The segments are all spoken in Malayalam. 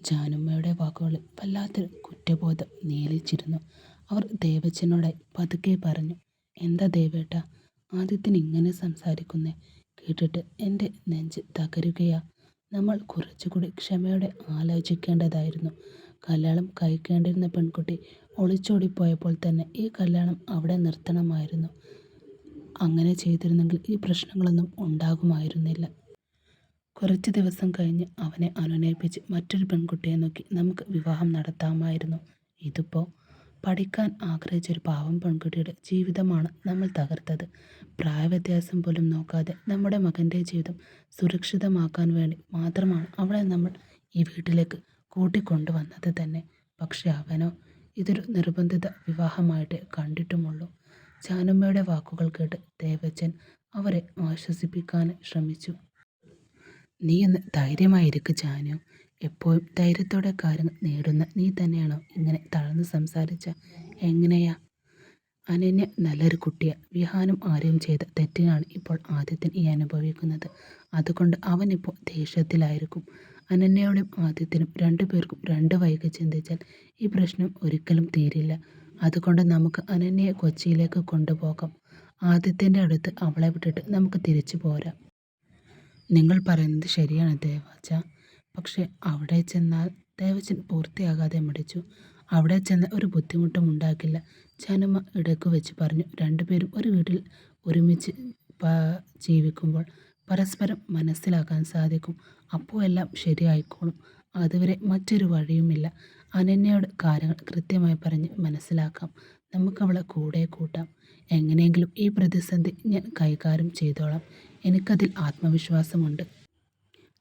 ജാനുമ്മയുടെ വാക്കുകളിൽ വല്ലാത്തൊരു കുറ്റബോധം നീലിച്ചിരുന്നു. അവർ ദേവച്ചനോടായി പതുക്കെ പറഞ്ഞു, എന്താ ദേവേട്ടാ ആദ്യത്തിന് ഇങ്ങനെ സംസാരിക്കുന്നേ? കേട്ടിട്ട് എൻ്റെ നെഞ്ച് തകരുകയാ. നമ്മൾ കുറച്ചുകൂടി ക്ഷമയോടെ ആലോചിക്കേണ്ടതായിരുന്നു. കല്യാണം കഴിക്കേണ്ടിരുന്ന പെൺകുട്ടി ഒളിച്ചോടിപ്പോയപ്പോൾ തന്നെ ഈ കല്യാണം അവിടെ നിർത്തണമായിരുന്നു. അങ്ങനെ ചെയ്തിരുന്നെങ്കിൽ ഈ പ്രശ്നങ്ങളൊന്നും ഉണ്ടാകുമായിരുന്നില്ല. കുറച്ച് ദിവസം കഴിഞ്ഞ് അവനെ അനുനയിപ്പിച്ച് മറ്റൊരു പെൺകുട്ടിയെ നോക്കി നമുക്ക് വിവാഹം നടത്താമായിരുന്നു. ഇതിപ്പോൾ പഠിക്കാൻ ആഗ്രഹിച്ചൊരു പാവം പെൺകുട്ടിയുടെ ജീവിതമാണ് നമ്മൾ തകർത്തത്. പ്രായവ്യത്യാസം പോലും നോക്കാതെ നമ്മുടെ മകൻ്റെ ജീവിതം സുരക്ഷിതമാക്കാൻ വേണ്ടി മാത്രമാണ് അവളെ നമ്മൾ ഈ വീട്ടിലേക്ക് കൂട്ടിക്കൊണ്ടുവന്നത് തന്നെ. പക്ഷെ അവനോ ഇതൊരു നിർബന്ധിത വിവാഹമായിട്ടേ കണ്ടിട്ടുമുള്ളൂ. ജാനുമ്മയുടെ വാക്കുകൾ കേട്ട് ദേവച്ചൻ അവരെ ആശ്വസിപ്പിക്കാൻ ശ്രമിച്ചു. നീ ഒന്ന് ധൈര്യമായിരിക്ക് ജാനു. എപ്പോഴും ധൈര്യത്തോടെ കാര്യങ്ങൾ നേടുന്ന നീ തന്നെയാണോ ഇങ്ങനെ തളർന്ന് സംസാരിച്ച? എങ്ങനെയാ? അനന്യ നല്ലൊരു കുട്ടിയാ. വിഹാനും ആരെയും ചെയ്ത തെറ്റിനാണ് ഇപ്പോൾ ആദിത്യൻ ഈ അനുഭവിക്കുന്നത്. അതുകൊണ്ട് അവനിപ്പോൾ ദേഷ്യത്തിലായിരിക്കും. അനന്യയോടും ആദിത്യനും രണ്ടുപേർക്കും രണ്ട് വഴിക്ക് ചിന്തിച്ചാൽ ഈ പ്രശ്നം ഒരിക്കലും തീരില്ല. അതുകൊണ്ട് നമുക്ക് അനന്യയെ കൊച്ചിയിലേക്ക് കൊണ്ടുപോകാം. ആദിത്യൻ്റെ അടുത്ത് അവളെ വിട്ടിട്ട് നമുക്ക് തിരിച്ചു പോരാം. നിങ്ങൾ പറയുന്നത് ശരിയാണ് ദേവച്ച. പക്ഷെ അവിടെ ചെന്നാൽ ദേവച്ചൻ പൂർത്തിയാകാതെ മടിച്ചു. അവിടെ ചെന്ന് ഒരു ബുദ്ധിമുട്ടും ഉണ്ടാക്കില്ല, ജാനുമ്മ ഇടയ്ക്ക് വെച്ച് പറഞ്ഞു. രണ്ടുപേരും ഒരു വീട്ടിൽ ഒരുമിച്ച് ജീവിക്കുമ്പോൾ പരസ്പരം മനസ്സിലാക്കാൻ സാധിക്കും. അപ്പോൾ എല്ലാം ശരിയായിക്കോളും. അതുവരെ മറ്റൊരു വഴിയുമില്ല. അനന്യയോട് കാര്യങ്ങൾ കൃത്യമായി പറഞ്ഞ് മനസ്സിലാക്കാം. നമുക്കവളെ കൂടെ കൂട്ടാം. എങ്ങനെയെങ്കിലും ഈ പ്രതിസന്ധി ഞാൻ കൈകാര്യം ചെയ്തോളാം. എനിക്കതിൽ ആത്മവിശ്വാസമുണ്ട്.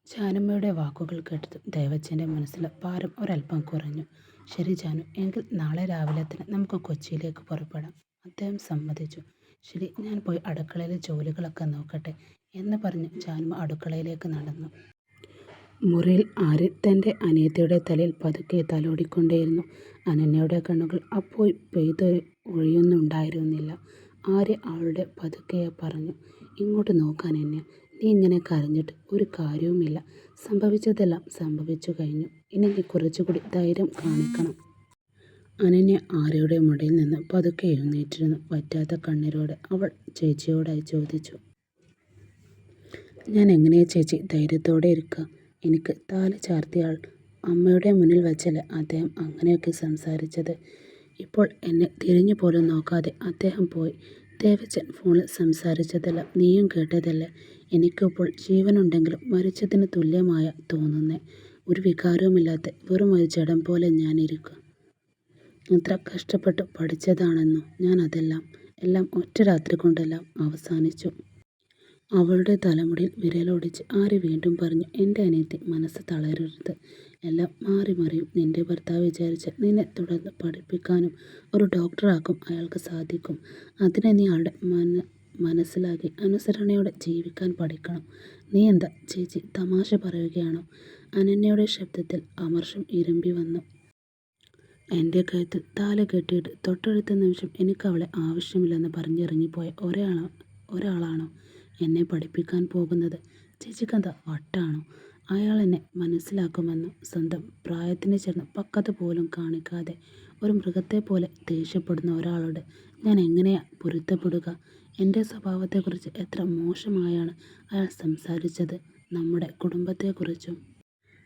ജാനുമ്മയുടെ വാക്കുകൾ കേട്ടതും ദേവച്ചൻ്റെ മനസ്സിലെ ഭാരം ഒരല്പം കുറഞ്ഞു. ശരി ജാനു, എങ്കിൽ നാളെ രാവിലെ തന്നെ നമുക്ക് കൊച്ചിയിലേക്ക് പുറപ്പെടാം. അദ്ദേഹം സമ്മതിച്ചു. ശരി, ഞാൻ പോയി അടുക്കളയിലെ ജോലികളൊക്കെ നോക്കട്ടെ എന്ന് പറഞ്ഞ് ജാനുമ്മ അടുക്കളയിലേക്ക് നടന്നു. മുറിയിൽ ആര്യ തൻ്റെ അനിയത്തിയുടെ തലയിൽ പതുക്കെ തലോടിക്കൊണ്ടേയിരുന്നു. അനന്യയുടെ കണ്ണുകൾ അപ്പോൾ ഒഴിയുന്നുണ്ടായിരുന്നില്ല. ആര്യ അവളുടെ പതുക്കെ പറഞ്ഞു, ഇങ്ങോട്ട് നോക്കാൻ അനന്യ, നീ ഇങ്ങനെ കരഞ്ഞിട്ട് ഒരു കാര്യവുമില്ല. സംഭവിച്ചതെല്ലാം സംഭവിച്ചു കഴിഞ്ഞു. ഇനി നീ കുറച്ചുകൂടി ധൈര്യം കാണിക്കണം. അനന്യ ആര്യയുടെ മുടിയിൽ നിന്ന് പതുക്കെ എഴുന്നേറ്റിരുന്നു. വറ്റാത്ത കണ്ണീരോടെ അവൾ ചേച്ചിയോടായി ചോദിച്ചു, ഞാൻ എങ്ങനെയാ ചേച്ചി ധൈര്യത്തോടെ ഇരിക്കുക? എനിക്ക് താലി ചാർത്തിയാൾ അമ്മയുടെ മുന്നിൽ വച്ചല്ലേ അദ്ദേഹം അങ്ങനെയൊക്കെ സംസാരിച്ചത്. ഇപ്പോൾ എന്നെ തിരിഞ്ഞു പോലും നോക്കാതെ അദ്ദേഹം പോയി. ദേവച്ചൻ ഫോണിൽ സംസാരിച്ചതെല്ലാം നീയും കേട്ടതല്ലേ? എനിക്കിപ്പോൾ ജീവനുണ്ടെങ്കിലും മരിച്ചതിന് തുല്യമായ തോന്നുന്നേ. ഒരു വികാരവുമില്ലാത്ത വെറും ഒരു ജഡം പോലെ ഞാനിരിക്കുക. എത്ര കഷ്ടപ്പെട്ട് പഠിച്ചതാണെന്നോ ഞാൻ. എല്ലാം ഒറ്റ രാത്രി കൊണ്ടെല്ലാം അവസാനിച്ചു. അവളുടെ തലമുടിയിൽ വിരലോടിച്ച് ആര്യ വീണ്ടും പറഞ്ഞു, എൻ്റെ അനിയത്തി മനസ്സ് തളരരുത്. എല്ലാം മാറി മറിയും. നിന്റെ ഭർത്താവ് വിചാരിച്ചാൽ നിന്നെ തുടർന്ന് പഠിപ്പിക്കാനും ഒരു ഡോക്ടറാക്കും അയാൾക്ക് സാധിക്കും. അതിനെ നീ ആളുടെ മനസ്സിലാക്കി അനുസരണയോടെ ജീവിക്കാൻ പഠിക്കണം. നീ എന്താ ചേച്ചി തമാശ പറയുകയാണോ? അനന്യയുടെ ശബ്ദത്തിൽ അമർഷം ഇരമ്പി വന്നു. എൻ്റെ കഴുത്തിൽ താല കെട്ടിയിട്ട് തൊട്ടടുത്ത നിമിഷം എനിക്ക് അവളെ ആവശ്യമില്ലെന്ന് പറഞ്ഞിറങ്ങിപ്പോയ ഒരാളാണോ എന്നെ പഠിപ്പിക്കാൻ പോകുന്നത്? ചേച്ചിക്കെന്താ വട്ടാണോ? അയാൾ എന്നെ മനസ്സിലാക്കുമെന്നോ? സ്വന്തം പ്രായത്തിന് ചേർന്ന് പക്വത പോലും കാണിക്കാതെ ഒരു മൃഗത്തെ പോലെ ദേഷ്യപ്പെടുന്ന ഒരാളോട് ഞാൻ എങ്ങനെയാ പൊരുത്തപ്പെടുക? എൻ്റെ സ്വഭാവത്തെക്കുറിച്ച് എത്ര മോശമായാണ് അയാൾ സംസാരിച്ചത്, നമ്മുടെ കുടുംബത്തെക്കുറിച്ചും.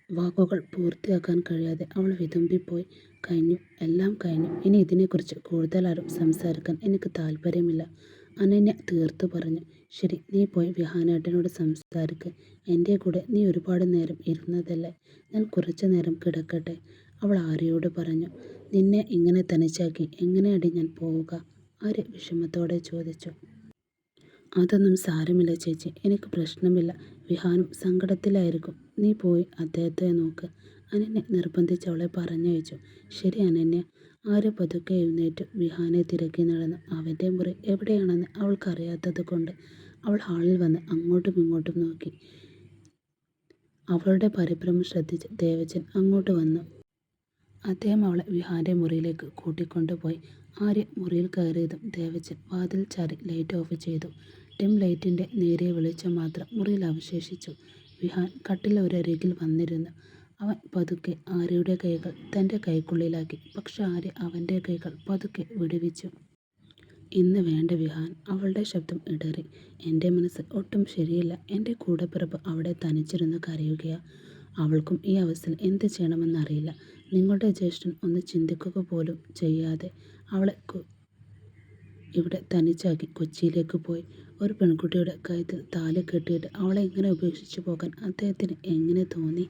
വാക്കുകൾ പൂർത്തിയാക്കാൻ കഴിയാതെ അവൾ വിതുമ്പിപ്പോയി. കഴിഞ്ഞു, എല്ലാം കഴിഞ്ഞു. ഇനി ഇതിനെക്കുറിച്ച് കൂടുതലാരും സംസാരിക്കാൻ എനിക്ക് താല്പര്യമില്ല. അനന്യ തീർത്തു പറഞ്ഞു. ശരി, നീ പോയി വിഹാനേട്ടനോട് സംസാരിക്ക്. എൻ്റെ കൂടെ നീ ഒരുപാട് നേരം ഇരുന്നതല്ലേ, ഞാൻ കുറച്ചു നേരം കിടക്കട്ടെ? അവൾ ആര്യയോട് പറഞ്ഞു. നിന്നെ ഇങ്ങനെ തനിച്ചാക്കി എങ്ങനെയടി ഞാൻ പോവുക? ആര്യ വിഷമത്തോടെ ചോദിച്ചു. അതൊന്നും സാരമില്ല ചേച്ചി, എനിക്ക് പ്രശ്നമില്ല. വിഹാനും സങ്കടത്തിലായിരിക്കും. നീ പോയി അദ്ദേഹത്തെ നോക്ക്. അനന്യ നിർബന്ധിച്ച് അവളെ പറഞ്ഞയച്ചു. ശരി അനന്യ. ആര്യ പതുക്കെ എഴുന്നേറ്റു വിഹാനെ തിരക്കി നടന്നു. അവൻ്റെ മുറി എവിടെയാണെന്ന് അവൾക്കറിയാത്തത് കൊണ്ട് അവൾ ഹാളിൽ വന്ന് അങ്ങോട്ടും ഇങ്ങോട്ടും നോക്കി. അവളുടെ പരിഭ്രമം ശ്രദ്ധിച്ച് ദേവച്ചൻ അങ്ങോട്ട് വന്നു. അദ്ദേഹം അവളെ വിഹാൻ്റെ മുറിയിലേക്ക് കൂട്ടിക്കൊണ്ടുപോയി. ആര്യ മുറിയിൽ കയറിയതും ദേവച്ചൻ വാതിൽ ചാരി ലൈറ്റ് ഓഫ് ചെയ്തു. ഡിം ലൈറ്റിൻ്റെ നേരിയ വെളിച്ചം മാത്രം മുറിയിൽ അവശേഷിച്ചു. വിഹാൻ കട്ടിൽ ഒരരികിൽ വന്നിരുന്നു. അവൻ പതുക്കെ ആര്യയുടെ കൈകൾ തൻ്റെ കൈക്കുള്ളിലാക്കി. പക്ഷെ ആര്യ അവൻ്റെ കൈകൾ പതുക്കെ വിടുവിച്ചു. ഇന്ന് വേണ്ട വിഹാൻ. അവളുടെ ശബ്ദം ഇടറി. എൻ്റെ മനസ്സ് ഒട്ടും ശരിയല്ല. എൻ്റെ കൂടപ്പിറപ്പ് അവിടെ തനിച്ചിരുന്ന് കരയുകയാ. അവൾക്കും ഈ അവസ്ഥയിൽ എന്ത് ചെയ്യണമെന്നറിയില്ല. നിങ്ങളുടെ ജ്യേഷ്ഠൻ ഒന്ന് ചിന്തിക്കുക പോലും ചെയ്യാതെ അവളെ ഇവിടെ തനിച്ചാക്കി കൊച്ചിയിലേക്ക് പോയി. ഒരു പെൺകുട്ടിയുടെ കഴുത്തിൽ താലി കെട്ടിയിട്ട് അവളെ ഇങ്ങനെ ഉപേക്ഷിച്ചു പോകാൻ അദ്ദേഹത്തിന് എങ്ങനെ തോന്നി?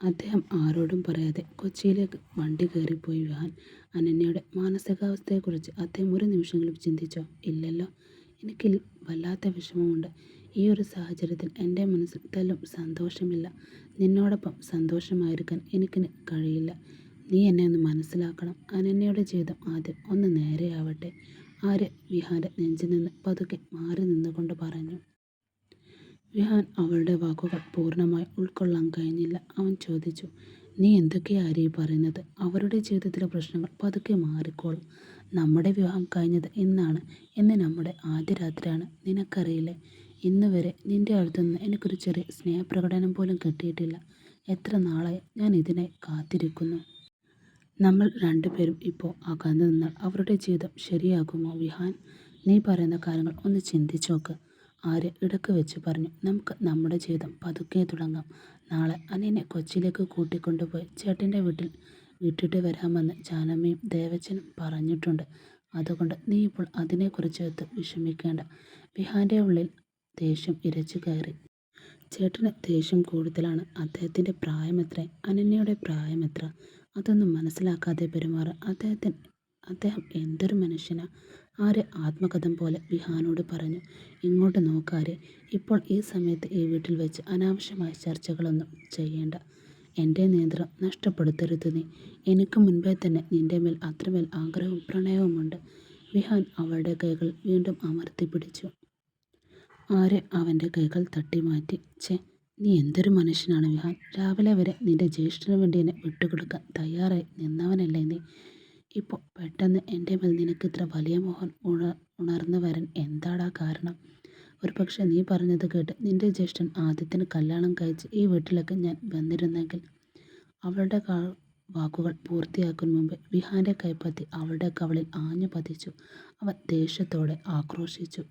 അദ്ദേഹം ആരോടും പറയാതെ കൊച്ചിയിലേക്ക് വണ്ടി കയറിപ്പോയി. വിഹാൻ. അനന്യയുടെ മാനസികാവസ്ഥയെക്കുറിച്ച് അദ്ദേഹം ഒരു നിമിഷമെങ്കിലും ചിന്തിച്ചോ? ഇല്ലല്ലോ. എനിക്ക് വല്ലാത്ത വിഷമമുണ്ട്. ഈ ഒരു സാഹചര്യത്തിൽ എൻ്റെ മനസ്സിൽ തെല്ലും സന്തോഷമില്ല. നിന്നോടൊപ്പം സന്തോഷമായിരിക്കാൻ എനിക്ക് കഴിയില്ല. നീ എന്നെ ഒന്ന് മനസ്സിലാക്കണം. അനന്യയുടെ ജീവിതം ആദ്യം ഒന്ന് നേരെയാവട്ടെ. ആര്യ വിഹാൻ്റെ നെഞ്ചിൽ നിന്ന് പതുക്കെ മാറി നിന്നുകൊണ്ട് പറഞ്ഞു. വിഹാൻ അവളുടെ വാക്കുകൾ പൂർണ്ണമായി ഉൾക്കൊള്ളാൻ കഴിഞ്ഞില്ല. അവൻ ചോദിച്ചു, നീ എന്തൊക്കെയാ ആര്യ പറയുന്നത്? അവരുടെ ജീവിതത്തിലെ പ്രശ്നങ്ങൾ പതുക്കെ മാറിക്കോളും. നമ്മുടെ വിവാഹം കഴിഞ്ഞത് ഇന്നാണ്. ഇന്ന് നമ്മുടെ ആദ്യ രാത്രിയാണ്. നിനക്കറിയില്ലേ, ഇന്ന് വരെ നിൻ്റെ അടുത്തുനിന്ന് എനിക്കൊരു ചെറിയ സ്നേഹപ്രകടനം പോലും കിട്ടിയിട്ടില്ല. എത്ര നാളായി ഞാൻ ഇതിനായി കാത്തിരിക്കുന്നു. നമ്മൾ രണ്ടുപേരും ഇപ്പോൾ അകന്നു നിന്നാൽ അവരുടെ ജീവിതം ശരിയാകുമോ വിഹാൻ? നീ പറയുന്ന കാര്യങ്ങൾ ഒന്ന് ചിന്തിച്ചോക്ക്. ആര്യ ഇടക്ക് വെച്ച് പറഞ്ഞു. നമുക്ക് നമ്മുടെ ജീവിതം പതുക്കെ തുടങ്ങാം. നാളെ അനിയനെ കൊച്ചിയിലേക്ക് കൂട്ടിക്കൊണ്ടുപോയി ചേട്ടൻ്റെ വീട്ടിൽ വിട്ടിട്ട് വരാമെന്ന് ജാനമ്മയും ദേവച്ചനും പറഞ്ഞിട്ടുണ്ട്. അതുകൊണ്ട് നീ ഇപ്പോൾ അതിനെക്കുറിച്ചെടുത്ത് വിഷമിക്കേണ്ട. വിഹാൻ്റെ ഉള്ളിൽ ദേഷ്യം ഇരച്ചു കയറി. ചേട്ടന് ദേഷ്യം കൂടുതലാണ്. അദ്ദേഹത്തിൻ്റെ പ്രായമെത്ര? അനന്യയുടെ പ്രായമെത്ര? അതൊന്നും മനസ്സിലാക്കാതെ പെരുമാറാൻ അദ്ദേഹം എന്തൊരു മനുഷ്യനാ? ആര്യ ആത്മകഥം പോലെ വിഹാനോട് പറഞ്ഞു. ഇങ്ങോട്ട് നോക്കാരെ, ഇപ്പോൾ ഈ സമയത്ത് ഈ വീട്ടിൽ വെച്ച് അനാവശ്യമായ ചർച്ചകളൊന്നും ചെയ്യേണ്ട. എൻ്റെ നിയന്ത്രണം നഷ്ടപ്പെടുത്തരുത് നീ. എനിക്ക് മുൻപേ തന്നെ നിൻ്റെ മേൽ അത്രമേൽ ആഗ്രഹവും പ്രണയവുമുണ്ട്. വിഹാൻ അവളുടെ കൈകൾ വീണ്ടും അമർത്തി പിടിച്ചു. ആര്യ അവൻ്റെ കൈകൾ തട്ടി മാറ്റി. നീ എന്തൊരു മനുഷ്യനാണ് വിഹാൻ. രാവിലെ വരെ നിൻ്റെ ജ്യേഷ്ഠന് വേണ്ടി എന്നെ വിട്ടുകൊടുക്കാൻ തയ്യാറായി നിന്നവനല്ലേ നീ? ഇപ്പോൾ പെട്ടെന്ന് എൻ്റെ മേൽ നിനക്ക് ഇത്ര വലിയ മോഹം ഉണർന്നു വരാൻ എന്താടാ കാരണം? ഒരു പക്ഷേ നീ പറഞ്ഞത് കേട്ട് നിൻ്റെ ജ്യേഷ്ഠൻ ആദ്യത്തിന് കല്യാണം കഴിച്ച് ഈ വീട്ടിലേക്ക് ഞാൻ വന്നിരുന്നെങ്കിൽ. അവളുടെ വാക്കുകൾ പൂർത്തിയാക്കും മുമ്പ് വിഹാൻ്റെ കൈപ്പത്തി അവളുടെ കവളിൽ ആഞ്ഞു പതിച്ചു. അവൻ ദേഷ്യത്തോടെ ആക്രോശിച്ചു.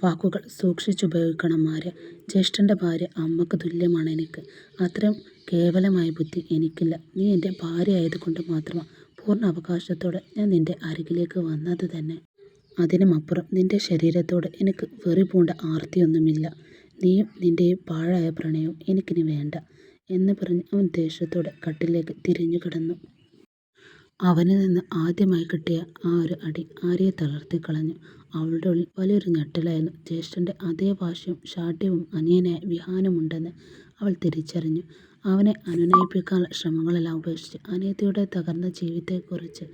വാക്കുകൾ സൂക്ഷിച്ചുപയോഗിക്കണം ആര്യ. ജ്യേഷ്ഠൻ്റെ ഭാര്യ അമ്മക്ക് തുല്യമാണ് എനിക്ക്. അത്രയും കേവലമായ ബുദ്ധി എനിക്കില്ല. നീ എൻ്റെ ഭാര്യ ആയതുകൊണ്ട് മാത്രമാണ് പൂർണ്ണ അവകാശത്തോടെ ഞാൻ നിൻ്റെ അരികിലേക്ക് വന്നത് തന്നെ. അതിനുമപ്പുറം നിൻ്റെ ശരീരത്തോട് എനിക്ക് വെറി പൂണ്ട ആർത്തിയൊന്നുമില്ല. നീയും നിൻ്റെയും പാഴായ പ്രണയവും എനിക്കിനി വേണ്ട എന്ന് പറഞ്ഞ് അവൻ ദേഷ്യത്തോടെ കട്ടിലേക്ക് തിരിഞ്ഞു കിടന്നു. അവനിൽ നിന്ന് ആദ്യമായി കിട്ടിയ ആ ഒരു അടി ആര്യയെ തളർത്തിക്കളഞ്ഞു. അവളുടെ ഉള്ളിൽ വലിയൊരു ഞെട്ടലായിരുന്നു. ജ്യേഷ്ഠൻ്റെ അതേ വാശിയും ശാഠ്യവും അനിയനായ വിഹാനുമുണ്ടെന്ന് അവൾ തിരിച്ചറിഞ്ഞു. അവനെ അനുനയിപ്പിക്കാനുള്ള ശ്രമങ്ങളെല്ലാം ഉപേക്ഷിച്ച് അനിയത്തിയുടെ തകർന്ന ജീവിതത്തെക്കുറിച്ച്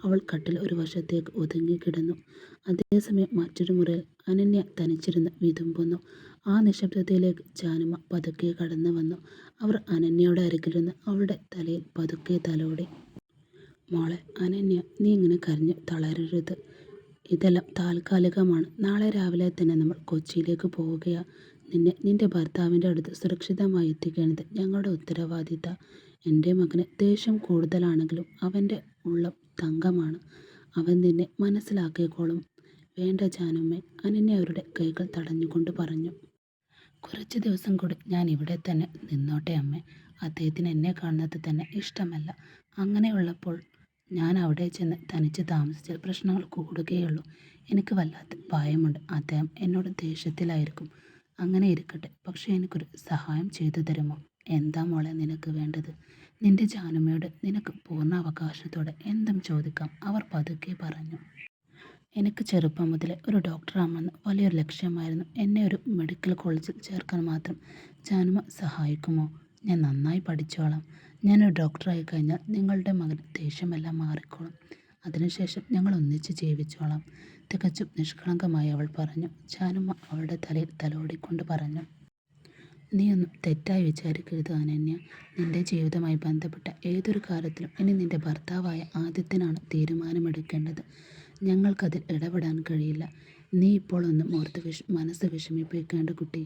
അവൾ കട്ടിൽ ഒരു വശത്തേക്ക് ഒതുങ്ങിക്കിടന്നു. അതേസമയം മറ്റൊരു മുറിയിൽ അനന്യ തനിച്ചിരുന്ന് വിതുമ്പുന്നു. ആ നിശബ്ദതയിലേക്ക് ജാനമ്മ പതുക്കെ കടന്നു വന്നു. അവർ അനന്യയുടെ അരികിലിരുന്ന് അവളുടെ തലയിൽ പതുക്കെ തലോടി. മോളെ അനന്യ, നീ ഇങ്ങനെ കരഞ്ഞ് തളരരുത്. ഇതെല്ലാം താൽക്കാലികമാണ്. നാളെ രാവിലെ തന്നെ നമ്മൾ കൊച്ചിയിലേക്ക് പോവുകയാണ്. നിന്റെ ഭർത്താവിൻ്റെ അടുത്ത് സുരക്ഷിതമായി എത്തിക്കേണ്ടത് ഞങ്ങളുടെ ഉത്തരവാദിത്തം. എൻ്റെ മകന് ദേഷ്യം കൂടുതലാണെങ്കിലും അവൻ്റെ ഉള്ളം തങ്കമാണ്. അവൻ നിന്നെ മനസ്സിലാക്കിക്കോളും. വേണ്ട ജാനുമ്മേ, അനന്യ അവരുടെ കൈകൾ തടഞ്ഞുകൊണ്ട് പറഞ്ഞു. കുറച്ച് ദിവസം കൂടി ഞാൻ ഇവിടെ തന്നെ നിന്നോട്ടെ അമ്മേ. അദ്ദേഹത്തിന് എന്നെ കാണുന്നത് തന്നെ ഇഷ്ടമല്ല. അങ്ങനെയുള്ളപ്പോൾ ഞാൻ അവിടെ ചെന്ന് തനിച്ച് താമസിച്ചാൽ പ്രശ്നങ്ങൾ കൂടുകയുള്ളൂ. എനിക്ക് വല്ലാത്ത ഭയമുണ്ട്. അദ്ദേഹം എന്നോട് ദേഷ്യത്തിലായിരിക്കും. അങ്ങനെ ഇരിക്കട്ടെ. പക്ഷേ എനിക്കൊരു സഹായം ചെയ്തു തരുമോ? എന്താ മോളെ നിനക്ക് വേണ്ടത്? നിന്റെ ജാനുമ്മയോട് നിനക്ക് പൂർണ്ണ അവകാശത്തോടെ എന്തും ചോദിക്കാം, അവർ പതുക്കെ പറഞ്ഞു. എനിക്ക് ചെറുപ്പം മുതലേ ഒരു ഡോക്ടറാണെന്ന് വലിയൊരു ലക്ഷ്യമായിരുന്നു. എന്നെ ഒരു മെഡിക്കൽ കോളേജിൽ ചേർക്കാൻ മാത്രം ജാനുമ്മ സഹായിക്കുമോ? ഞാൻ നന്നായി പഠിച്ചോളാം. ഞാനൊരു ഡോക്ടറായി കഴിഞ്ഞാൽ നിങ്ങളുടെ മകൻ ദേഷ്യമെല്ലാം മാറിക്കോളും. അതിനുശേഷം ഞങ്ങൾ ഒന്നിച്ച് ജീവിച്ചോളാം. തികച്ചും നിഷ്കളങ്കമായി അവൾ പറഞ്ഞു. ജാനുമ്മ അവളുടെ തലയിൽ തലോടിക്കൊണ്ട് പറഞ്ഞു. നീയൊന്നും തെറ്റായി വിചാരിക്കരുത് അനന്യ. നിന്റെ ജീവിതവുമായി ബന്ധപ്പെട്ട ഏതൊരു കാര്യത്തിലും ഇനി നിന്റെ ഭർത്താവായ ആദിത്യനാണ് തീരുമാനമെടുക്കേണ്ടത്. ഞങ്ങൾക്കതിൽ ഇടപെടാൻ കഴിയില്ല. നീ ഇപ്പോൾ ഒന്നും ഓർത്ത് മനസ്സ് വിഷമിപ്പിക്കേണ്ട കുട്ടി.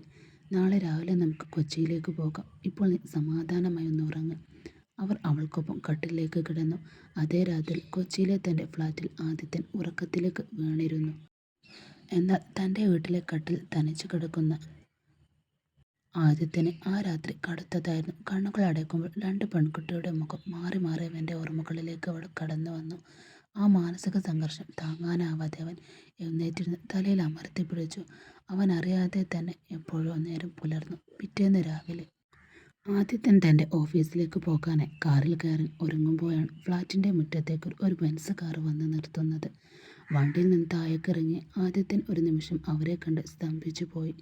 നാളെ രാവിലെ നമുക്ക് കൊച്ചിയിലേക്ക് പോകാം. ഇപ്പോൾ നീ സമാധാനമായി ഒന്ന് ഉറങ്ങ്. അവർ അവൾക്കൊപ്പം കട്ടിലേക്ക് കിടന്നു. അതേ രാത്രി കൊച്ചിയിലെ തൻ്റെ ഫ്ലാറ്റിൽ ആദിത്യൻ ഉറക്കത്തിലേക്ക് വീണിരുന്നു. എന്നാൽ തൻ്റെ വീട്ടിലെ കട്ടിൽ തനിച്ചു കിടക്കുന്ന ആദിത്യന് ആ രാത്രി കടുത്തതായിരുന്നു. കണ്ണുകൾ അടയ്ക്കുമ്പോൾ രണ്ട് പെൺകുട്ടിയുടെ മുഖം മാറി മാറി അവൻ്റെ ഓർമ്മകളിലേക്ക് അവൾ കടന്നു വന്നു. ആ മാനസിക സംഘർഷം താങ്ങാനാവാതെ അവൻ എഴുന്നേറ്റിരുന്ന് തലയിൽ അമർത്തി പിടിച്ചു. അവൻ അറിയാതെ തന്നെ എപ്പോഴോ നേരം പുലർന്നു. പിറ്റേന്ന് രാവിലെ ആദിത്യൻ തൻ്റെ ഓഫീസിലേക്ക് പോകാനായി കാറിൽ കയറാൻ ഒരുങ്ങുമ്പോഴാണ് ഫ്ലാറ്റിൻ്റെ മുറ്റത്തേക്ക് ഒരു ബെൻസ് കാർ വന്ന് നിർത്തുന്നത്. വണ്ടിയിൽ നിന്ന് താഴേക്കിറങ്ങി ആദിത്യൻ ഒരു നിമിഷം അവരെ കണ്ട് സ്തംഭിച്ചു പോയി.